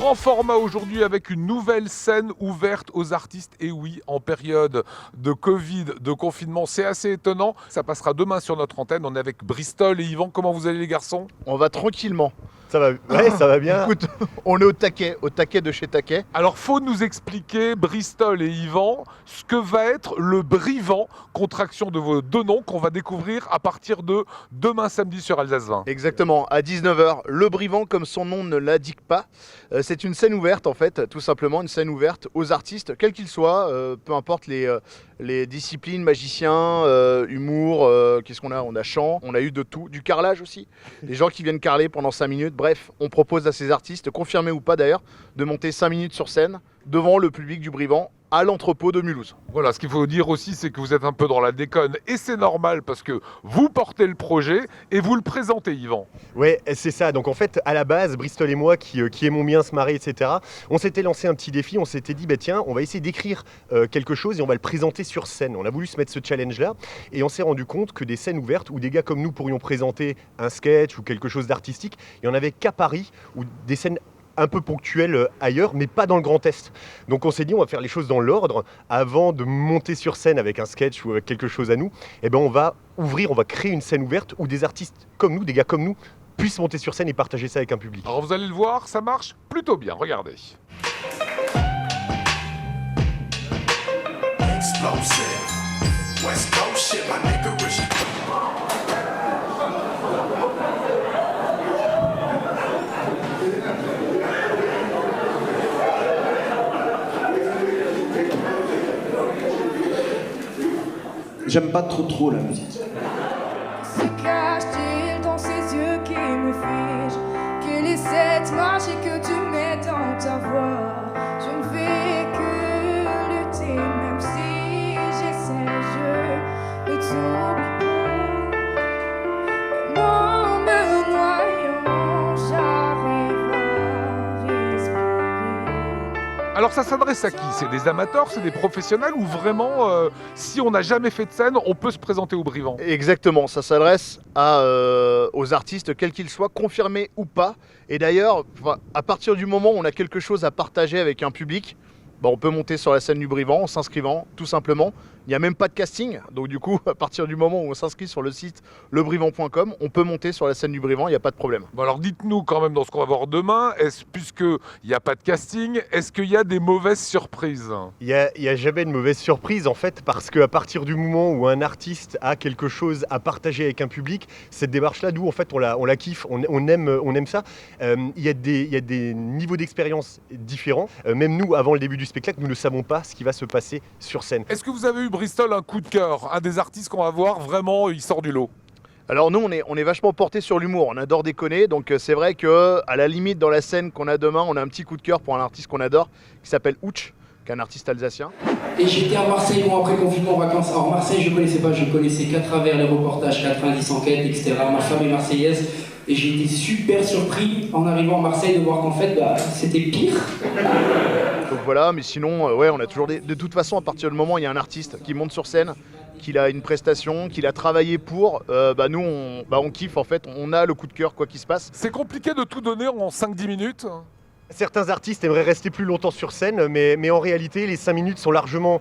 Grand format aujourd'hui avec une nouvelle scène ouverte aux artistes. Et oui, en période de Covid, de confinement, c'est assez étonnant. Ça passera demain sur notre antenne. On est avec Bristol et Yvan. Comment vous allez les garçons? On va tranquillement. Ça va, ouais, ça va bien. Écoute, on est au taquet de chez Taquet. Alors, faut nous expliquer, Bristol et Yvan, ce que va être le Brivant, contraction de vos deux noms qu'on va découvrir à partir de demain samedi sur Alsace 20. Exactement, à 19h. Le Brivant, comme son nom ne l'indique pas, c'est une scène ouverte en fait, tout simplement une scène ouverte aux artistes, quels qu'ils soient, peu importe les disciplines, magiciens, humour, qu'est-ce qu'on a? On a chant, on a eu de tout, du carrelage aussi, des gens qui viennent carreler pendant 5 minutes. Bref, on propose à ces artistes, confirmés ou pas d'ailleurs, de monter 5 minutes sur scène devant le public du Brivant à l'entrepôt de Mulhouse. Voilà, ce qu'il faut dire aussi, c'est que vous êtes un peu dans la déconne. Et c'est normal parce que vous portez le projet et vous le présentez, Yvan. Ouais, c'est ça. Donc en fait, à la base, Bristol et moi, qui aimons bien se marrer, etc., on s'était lancé un petit défi. On s'était dit, bah, tiens, on va essayer d'écrire quelque chose et on va le présenter sur scène. On a voulu se mettre ce challenge-là et on s'est rendu compte que des scènes ouvertes où des gars comme nous pourrions présenter un sketch ou quelque chose d'artistique, il n'y en avait qu'à Paris, ou des scènes un peu ponctuel ailleurs, mais pas dans le Grand Est. Donc on s'est dit, on va faire les choses dans l'ordre. Avant de monter sur scène avec un sketch ou avec quelque chose à nous, eh ben on va créer une scène ouverte où des artistes comme nous, des gars comme nous, puissent monter sur scène et partager ça avec un public. Alors vous allez le voir, ça marche plutôt bien, regardez. Explosive. West Coast shit, my nigga Rich. J'aime pas trop la musique. Se cache-t-il dans ses yeux qui me figent? Quelle est cette magie que tu mets dans ta voix? Je ne fais que lutter, même si j'essaie, je ne t'oublie pas. En me noyant, j'arrive à respirer. Alors ça s'adresse à qui? C'est des amateurs, c'est des professionnels ou vraiment, si on n'a jamais fait de scène, on peut se présenter au Brivant? Exactement, ça s'adresse aux artistes, quels qu'ils soient, confirmés ou pas. Et d'ailleurs, à partir du moment où on a quelque chose à partager avec un public, on peut monter sur la scène du Brivant en s'inscrivant, tout simplement. Il n'y a même pas de casting, donc du coup, à partir du moment où on s'inscrit sur le site lebrivant.com, on peut monter sur la scène du Brivant, il n'y a pas de problème. Bon alors dites-nous quand même dans ce qu'on va voir demain, puisqu'il n'y a pas de casting, est-ce qu'il y a des mauvaises surprises? Il y a jamais de mauvaise surprise en fait, parce qu'à partir du moment où un artiste a quelque chose à partager avec un public, cette démarche-là, nous en fait on la kiffe, on aime ça. Il y a des niveaux d'expérience différents. Même nous, avant le début du spectacle, nous ne savons pas ce qui va se passer sur scène. Est-ce que vous avez eu Bristol un coup de cœur? Un des artistes qu'on va voir, vraiment, il sort du lot. Alors nous, on est vachement porté sur l'humour, on adore déconner, donc c'est vrai que à la limite dans la scène qu'on a demain, on a un petit coup de cœur pour un artiste qu'on adore, qui s'appelle Ouch, qui est un artiste alsacien. Et j'étais à Marseille, moi, après confinement en vacances. Alors Marseille, je connaissais pas, je connaissais qu'à travers les reportages 90 enquêtes, etc. Ma femme est marseillaise et j'ai été super surpris en arrivant à Marseille de voir qu'en fait, c'était pire. Donc voilà, mais sinon, ouais, on a toujours de toute façon, à partir du moment où il y a un artiste qui monte sur scène, qu'il a une prestation, qu'il a travaillé pour, nous, on kiffe en fait, on a le coup de cœur quoi qu'il se passe. C'est compliqué de tout donner en 5-10 minutes. Certains artistes aimeraient rester plus longtemps sur scène, mais en réalité, les 5 minutes sont largement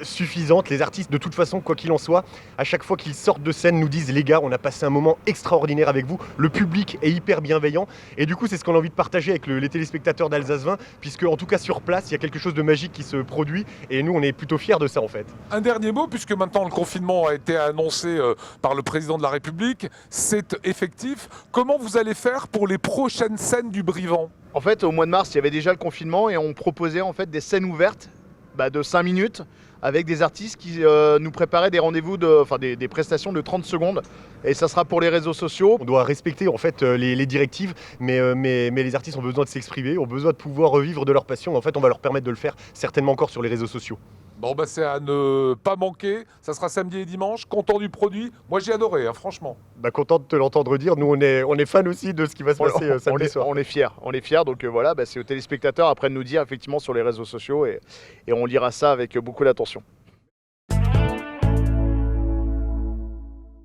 suffisantes. Les artistes, de toute façon, quoi qu'il en soit, à chaque fois qu'ils sortent de scène, nous disent « Les gars, on a passé un moment extraordinaire avec vous. Le public est hyper bienveillant. » Et du coup, c'est ce qu'on a envie de partager avec les téléspectateurs d'Alsace 20, puisque en tout cas sur place, il y a quelque chose de magique qui se produit. Et nous, on est plutôt fiers de ça, en fait. Un dernier mot, puisque maintenant le confinement a été annoncé par le président de la République, c'est effectif. Comment vous allez faire pour les prochaines scènes du Brivant? En fait, au mois de mars, il y avait déjà le confinement et on proposait en fait des scènes ouvertes de 5 minutes avec des artistes qui nous préparaient des rendez-vous, des prestations de 30 secondes. Et ça sera pour les réseaux sociaux. On doit respecter en fait les directives, mais les artistes ont besoin de s'exprimer, ont besoin de pouvoir revivre de leur passion. En fait, on va leur permettre de le faire certainement encore sur les réseaux sociaux. Bon, c'est à ne pas manquer. Ça sera samedi et dimanche. Content du produit. Moi, j'ai adoré, franchement. Content de te l'entendre dire. Nous, on est fans aussi de ce qui va se passer samedi soir. On est fiers. Donc voilà, c'est aux téléspectateurs après de nous dire effectivement sur les réseaux sociaux et on lira ça avec beaucoup d'attention.